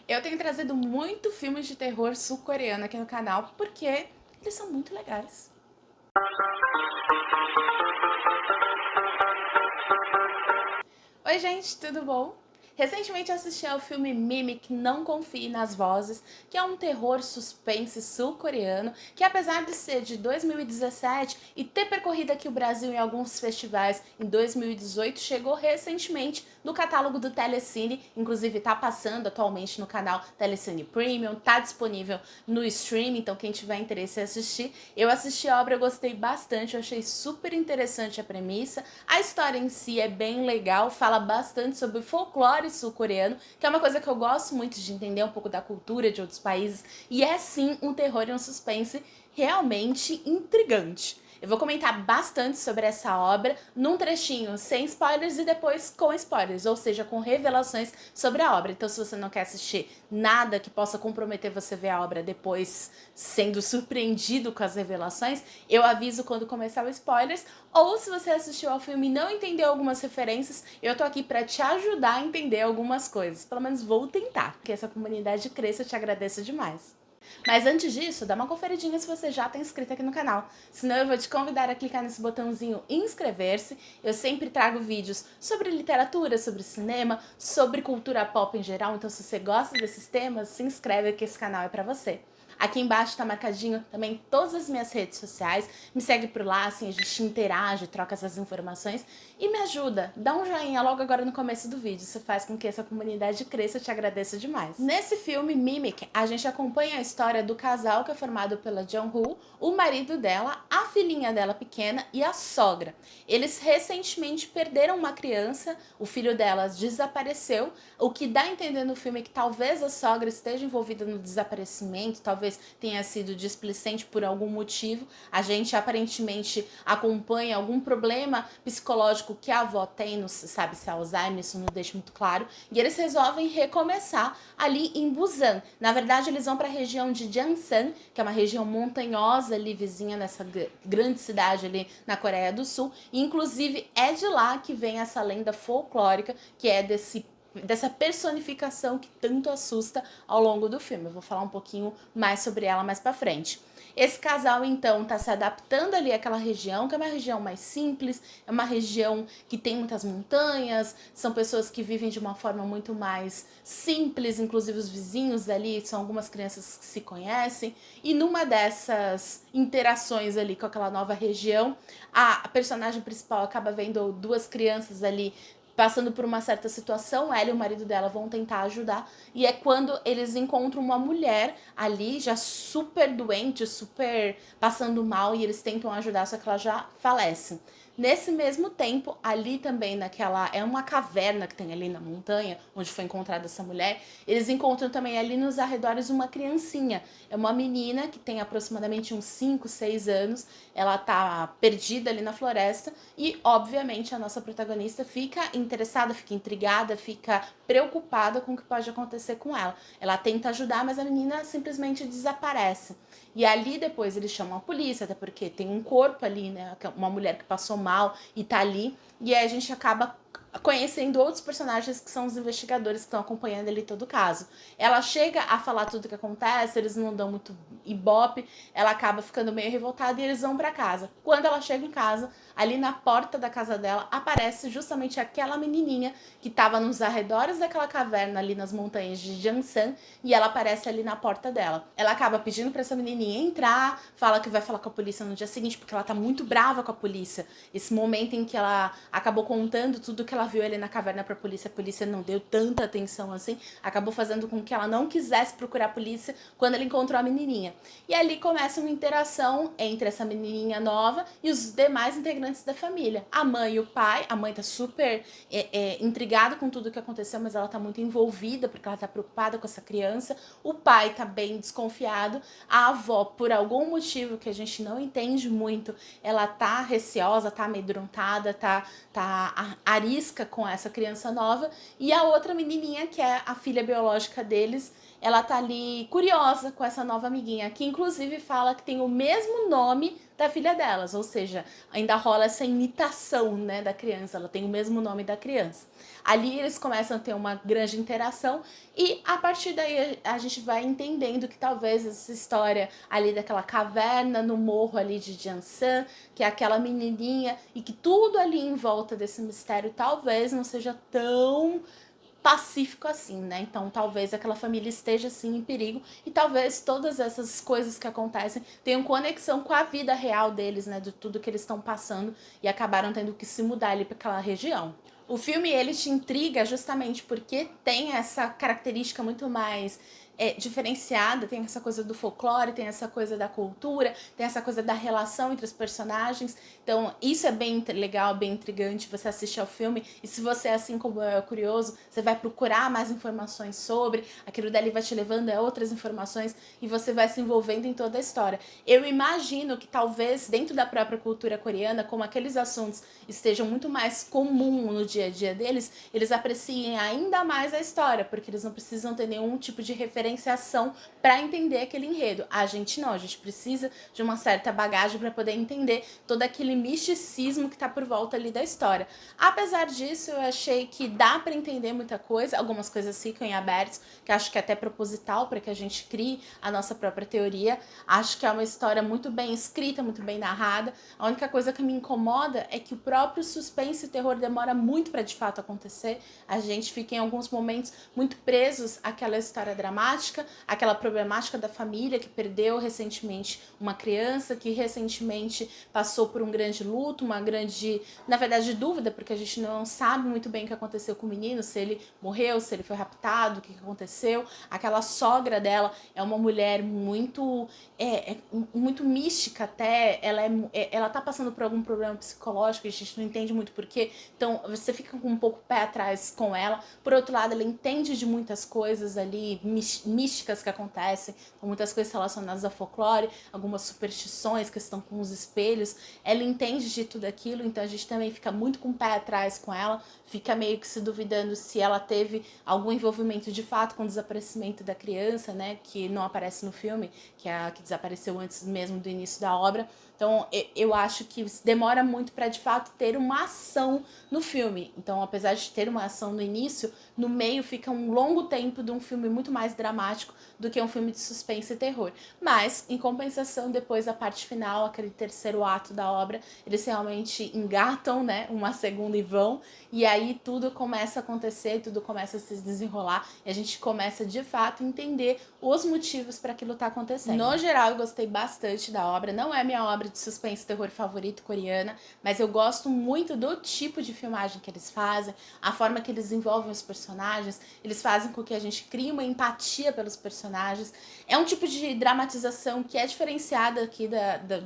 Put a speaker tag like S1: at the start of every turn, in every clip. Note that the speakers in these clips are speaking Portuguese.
S1: Eu tenho trazido muito filmes de terror sul-coreano aqui no canal porque eles são muito legais. Oi gente, tudo bom? Recentemente eu assisti ao filme Mimic Não Confie nas Vozes, que é um terror suspense sul-coreano, que apesar de ser de 2017 e ter percorrido aqui o Brasil em alguns festivais em 2018, chegou recentemente no catálogo do Telecine, inclusive tá passando atualmente no canal Telecine Premium, tá disponível no streaming, então quem tiver interesse em assistir. Eu assisti a obra, eu gostei bastante, eu achei super interessante a premissa, a história em si é bem legal, fala bastante sobre folclore sul-coreano, que é uma coisa que eu gosto muito de entender um pouco da cultura de outros países, e é sim um terror e um suspense realmente intrigante. Eu vou comentar bastante sobre essa obra num trechinho sem spoilers e depois com spoilers, ou seja, com revelações sobre a obra. Então, se você não quer assistir nada que possa comprometer você ver a obra depois sendo surpreendido com as revelações, eu aviso quando começar os spoilers. Ou se você assistiu ao filme e não entendeu algumas referências, eu tô aqui pra te ajudar a entender algumas coisas. Pelo menos vou tentar. Que essa comunidade cresça, eu te agradeço demais. Mas antes disso, dá uma conferidinha se você já está inscrito aqui no canal. Senão eu vou te convidar a clicar nesse botãozinho inscrever-se. Eu sempre trago vídeos sobre literatura, sobre cinema, sobre cultura pop em geral. Então se você gosta desses temas, se inscreve que esse canal é pra você. Aqui embaixo tá marcadinho também todas as minhas redes sociais. Me segue por lá, assim a gente interage, troca essas informações. E me ajuda, dá um joinha logo agora no começo do vídeo. Isso faz com que essa comunidade cresça, eu te agradeço demais. Nesse filme, Mimic, a gente acompanha a história do casal que é formado pela Jung-Woo, o marido dela, a filhinha dela pequena e a sogra. Eles recentemente perderam uma criança, o filho delas desapareceu, o que dá a entender no filme que talvez a sogra esteja envolvida no desaparecimento, talvez tenha sido displicente por algum motivo. A gente aparentemente acompanha algum problema psicológico que a avó tem, não se sabe se é Alzheimer, isso não deixa muito claro, e eles resolvem recomeçar ali em Busan. Na verdade, eles vão para a região de Jansan, que é uma região montanhosa ali vizinha nessa grande cidade ali na Coreia do Sul, e inclusive é de lá que vem essa lenda folclórica, que é dessa personificação que tanto assusta ao longo do filme. Eu vou falar um pouquinho mais sobre ela mais pra frente. Esse casal, então, tá se adaptando ali àquela região, que é uma região mais simples, é uma região que tem muitas montanhas, são pessoas que vivem de uma forma muito mais simples, inclusive os vizinhos ali são algumas crianças que se conhecem, e numa dessas interações ali com aquela nova região, a personagem principal acaba vendo duas crianças ali passando por uma certa situação, ela e o marido dela vão tentar ajudar, e é quando eles encontram uma mulher ali, já super doente, super passando mal, e eles tentam ajudar, só que ela já falece. Nesse mesmo tempo, ali também naquela... é uma caverna que tem ali na montanha, onde foi encontrada essa mulher. Eles encontram também ali nos arredores uma criancinha. É uma menina que tem aproximadamente uns 5, 6 anos. Ela tá perdida ali na floresta. E, obviamente, a nossa protagonista fica interessada, fica intrigada, fica preocupada com o que pode acontecer com ela. Ela tenta ajudar, mas a menina simplesmente desaparece. E ali depois eles chamam a polícia, até porque tem um corpo ali, né? Uma mulher que passou mal e tá ali. E aí a gente acaba conhecendo outros personagens que são os investigadores que estão acompanhando ali todo o caso. Ela chega a falar tudo o que acontece, eles não dão muito ibope, ela acaba ficando meio revoltada e eles vão para casa. Quando ela chega em casa, ali na porta da casa dela, aparece justamente aquela menininha que estava nos arredores daquela caverna ali nas montanhas de Jansan, e ela aparece ali na porta dela. Ela acaba pedindo para essa menininha entrar, fala que vai falar com a polícia no dia seguinte, porque ela tá muito brava com a polícia. Esse momento em que ela acabou contando tudo que ela viu ali na caverna pra polícia, a polícia não deu tanta atenção assim, acabou fazendo com que ela não quisesse procurar a polícia quando ela encontrou a menininha. E ali começa uma interação entre essa menininha nova e os demais integrantes da família. A mãe e o pai, a mãe tá super intrigada com tudo que aconteceu, mas ela tá muito envolvida porque ela tá preocupada com essa criança. O pai tá bem desconfiado. A avó, por algum motivo que a gente não entende muito, ela tá receosa, tá amedrontada, tá arisca com essa criança nova. E a outra menininha, que é a filha biológica deles, ela tá ali curiosa com essa nova amiguinha, que inclusive fala que tem o mesmo nome da filha delas, ou seja, ainda rola essa imitação, né, da criança, ela tem o mesmo nome da criança. Ali eles começam a ter uma grande interação e a partir daí a gente vai entendendo que talvez essa história ali daquela caverna no morro ali de Jansan, que é aquela menininha e que tudo ali em volta desse mistério talvez não seja tão pacífico assim, né? Então talvez aquela família esteja assim em perigo e talvez todas essas coisas que acontecem tenham conexão com a vida real deles, né? De tudo que eles estão passando e acabaram tendo que se mudar ali para aquela região. O filme, ele te intriga justamente porque tem essa característica muito mais diferenciada, tem essa coisa do folclore, tem essa coisa da cultura, tem essa coisa da relação entre os personagens. Então isso é bem legal, bem intrigante, você assistir ao filme e se você, assim como eu, é curioso, você vai procurar mais informações sobre, aquilo dali vai te levando a outras informações e você vai se envolvendo em toda a história. Eu imagino que talvez dentro da própria cultura coreana, como aqueles assuntos estejam muito mais comum no dia a dia deles, eles apreciem ainda mais a história, porque eles não precisam ter nenhum tipo de referenciação para entender aquele enredo. A gente não, a gente precisa de uma certa bagagem para poder entender todo aquele misticismo que tá por volta ali da história. Apesar disso, eu achei que dá para entender muita coisa, algumas coisas ficam em aberto, que acho que é até proposital para que a gente crie a nossa própria teoria. Acho que é uma história muito bem escrita, muito bem narrada. A única coisa que me incomoda é que o próprio suspense e terror demora muito para de fato acontecer. A gente fica em alguns momentos muito presos àquela história dramática, àquela problemática da família que perdeu recentemente uma criança, que recentemente passou por um grande luto, uma grande, na verdade, dúvida, porque a gente não sabe muito bem o que aconteceu com o menino, se ele morreu, se ele foi raptado, o que aconteceu. Aquela sogra dela é uma mulher muito muito mística até, ela tá passando por algum problema psicológico, a gente não entende muito porquê, então você fica com um pouco pé atrás com ela. Por outro lado, ela entende de muitas coisas ali místicas que acontecem, muitas coisas relacionadas ao folclore, algumas superstições, questão com os espelhos, ela entende de tudo aquilo, então a gente também fica muito com o pé atrás com ela, fica meio que se duvidando se ela teve algum envolvimento de fato com o desaparecimento da criança, né, que não aparece no filme, que é a que desapareceu antes mesmo do início da obra. Então eu acho que demora muito para de fato ter uma ação no filme. Então, apesar de ter uma ação no início, no meio fica um longo tempo de um filme muito mais dramático do que um filme de suspense e terror. Mas, em compensação, depois da parte final, aquele terceiro ato da obra, eles realmente engatam, né, uma segunda e vão, e aí tudo começa a acontecer, tudo começa a se desenrolar, e a gente começa de fato a entender os motivos para aquilo tá acontecendo. No geral, eu gostei bastante da obra, não é minha obra de suspense e terror favorito coreana, mas eu gosto muito do tipo de filmagem que eles fazem, a forma que eles envolvem os personagens, eles fazem com que a gente crie uma empatia pelos personagens. É um tipo de dramatização que é diferenciada aqui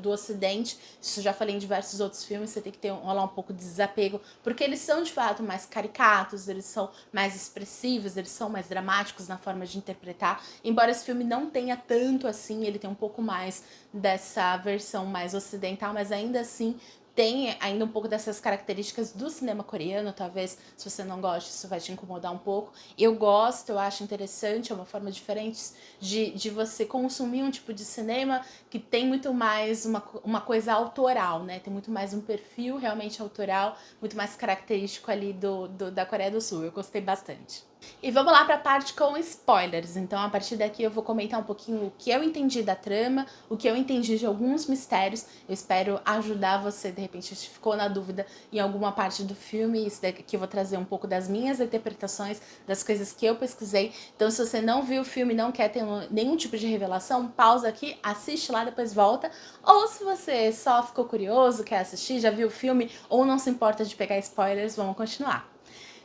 S1: do Ocidente, isso eu já falei em diversos outros filmes, você tem que rolar um pouco de desapego, porque eles são de fato mais caricatos, eles são mais expressivos, eles são mais dramáticos na forma de interpretar, embora esse filme não tenha tanto assim, ele tem um pouco mais dessa versão mais ocidental, mas ainda assim tem ainda um pouco dessas características do cinema coreano, talvez se você não gosta isso vai te incomodar um pouco. Eu gosto, eu acho interessante, é uma forma diferente de você consumir um tipo de cinema que tem muito mais uma coisa autoral, né? Tem muito mais um perfil realmente autoral, muito mais característico ali da Coreia do Sul. Eu gostei bastante. E vamos lá para a parte com spoilers. Então, a partir daqui eu vou comentar um pouquinho o que eu entendi da trama, o que eu entendi de alguns mistérios. Eu espero ajudar você, de repente, se ficou na dúvida em alguma parte do filme. Isso daqui eu vou trazer um pouco das minhas interpretações, das coisas que eu pesquisei. Então, se você não viu o filme e não quer ter nenhum tipo de revelação, pausa aqui, assiste lá, depois volta. Ou se você só ficou curioso, quer assistir, já viu o filme ou não se importa de pegar spoilers, vamos continuar.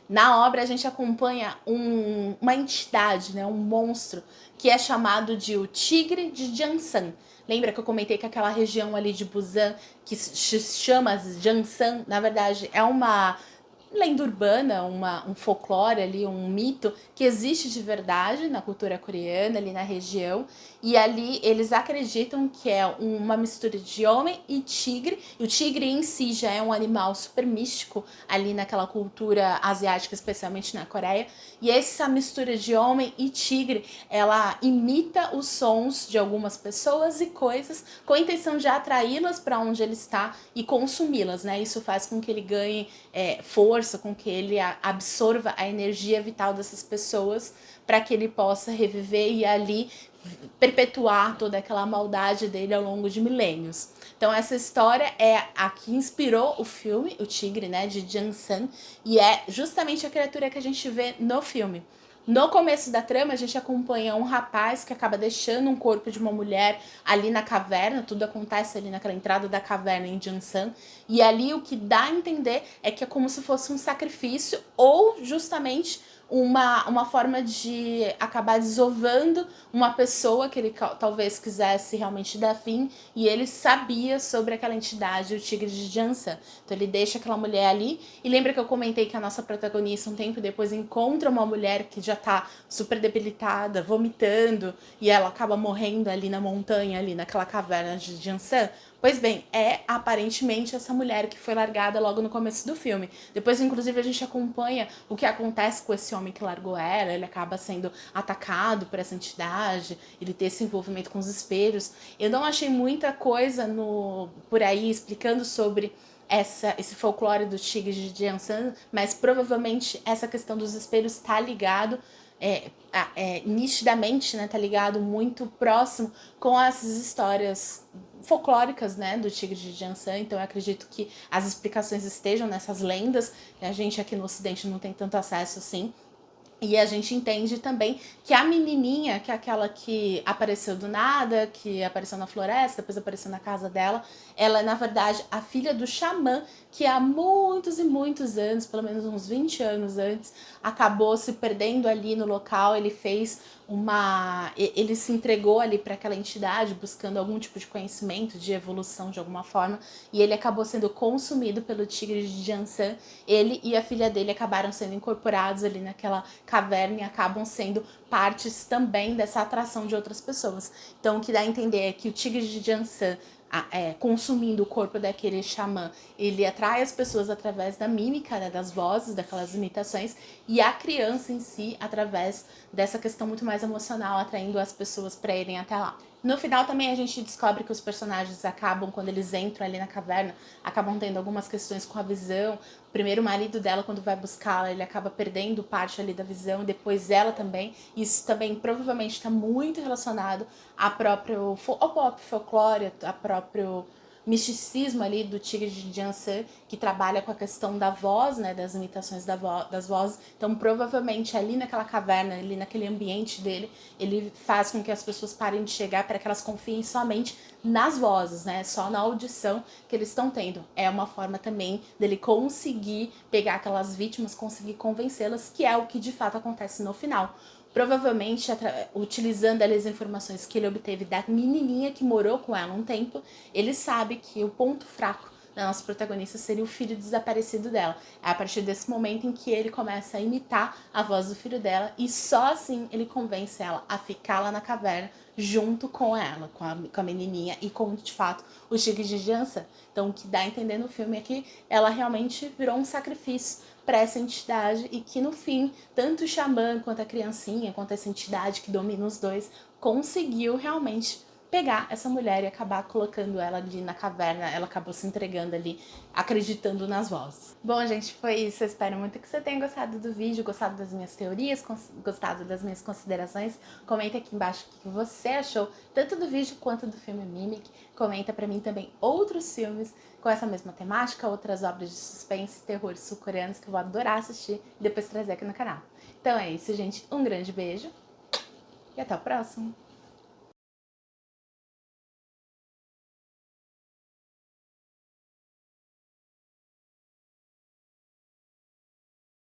S1: Na obra a gente acompanha uma entidade, né, um monstro, que é chamado de o Tigre de Jansan. Lembra que eu comentei que aquela região ali de Busan, que se chama Jansan, na verdade é uma lenda urbana, um folclore ali, um mito que existe de verdade na cultura coreana, ali na região. E ali eles acreditam que é uma mistura de homem e tigre. E o tigre em si já é um animal super místico ali naquela cultura asiática, especialmente na Coreia. E essa mistura de homem e tigre, ela imita os sons de algumas pessoas e coisas com a intenção de atraí-las para onde ele está e consumi-las, né? Isso faz com que ele ganhe força, com que ele absorva a energia vital dessas pessoas para que ele possa reviver e ali perpetuar toda aquela maldade dele ao longo de milênios. Então essa história é a que inspirou o filme, o Tigre, né, de Jang-san, e é justamente a criatura que a gente vê no filme. No começo da trama, a gente acompanha um rapaz que acaba deixando um corpo de uma mulher ali na caverna, tudo acontece ali naquela entrada da caverna em Jansan, e ali o que dá a entender é que é como se fosse um sacrifício ou justamente uma forma de acabar desovando uma pessoa que ele talvez quisesse realmente dar fim, e ele sabia sobre aquela entidade, o Tigre de Jansan. Então ele deixa aquela mulher ali, e lembra que eu comentei que a nossa protagonista um tempo depois encontra uma mulher que já tá super debilitada, vomitando, e ela acaba morrendo ali na montanha, ali naquela caverna de Jansan? Pois bem, é aparentemente essa mulher que foi largada logo no começo do filme. Depois, inclusive, a gente acompanha o que acontece com esse homem que largou ela. Ele acaba sendo atacado por essa entidade, ele tem esse envolvimento com os espelhos. Eu não achei muita coisa por aí explicando sobre esse folclore do tigre de Jansan, mas provavelmente essa questão dos espelhos está ligado nitidamente, né, tá ligado muito próximo com essas histórias folclóricas, né, do tigre de Jansan. Então eu acredito que as explicações estejam nessas lendas, que a gente aqui no Ocidente não tem tanto acesso assim. E a gente entende também que a menininha, que é aquela que apareceu do nada, que apareceu na floresta, depois apareceu na casa dela, ela é, na verdade, a filha do xamã, que há muitos e muitos anos, pelo menos uns 20 anos antes, acabou se perdendo ali no local. Ele fez ele se entregou ali para aquela entidade, buscando algum tipo de conhecimento, de evolução de alguma forma, e ele acabou sendo consumido pelo tigre de Jansan. Ele e a filha dele acabaram sendo incorporados ali naquela caverna e acabam sendo partes também dessa atração de outras pessoas. Então o que dá a entender é que o tigre de Jansan, consumindo o corpo daquele xamã, ele atrai as pessoas através da mímica, né, das vozes, daquelas imitações, e a criança em si através dessa questão muito mais emocional, atraindo as pessoas para irem até lá. No final também a gente descobre que os personagens acabam, quando eles entram ali na caverna, acabam tendo algumas questões com a visão. Primeiro o marido dela, quando vai buscá-la, ele acaba perdendo parte ali da visão, depois ela também. Isso também provavelmente está muito relacionado ao próprio folclore, a próprio misticismo ali do tigre de Jansan, que trabalha com a questão da voz, né, das imitações das vozes. Então provavelmente ali naquela caverna, ali naquele ambiente dele, ele faz com que as pessoas parem de chegar para que elas confiem somente nas vozes, né, só na audição que eles estão tendo. É uma forma também dele conseguir pegar aquelas vítimas, conseguir convencê-las, que é o que de fato acontece no final. Provavelmente utilizando ali as informações que ele obteve da menininha que morou com ela um tempo, ele sabe que o ponto fraco da nossa protagonista seria o filho desaparecido dela. É a partir desse momento em que ele começa a imitar a voz do filho dela, e só assim ele convence ela a ficar lá na caverna junto com ela, com a menininha e com, de fato, o tigre de Jansan. Então o que dá a entender no filme é que ela realmente virou um sacrifício para essa entidade, e que no fim, tanto o xamã quanto a criancinha, quanto essa entidade que domina os dois, conseguiu realmente pegar essa mulher e acabar colocando ela ali na caverna. Ela acabou se entregando ali, acreditando nas vozes. Bom, gente, foi isso. Eu espero muito que você tenha gostado do vídeo, gostado das minhas teorias, gostado das minhas considerações. Comenta aqui embaixo o que você achou, tanto do vídeo quanto do filme Mimic. Comenta pra mim também outros filmes com essa mesma temática, outras obras de suspense, terror sul-coreanos que eu vou adorar assistir e depois trazer aqui no canal. Então é isso, gente. Um grande beijo e até o próximo!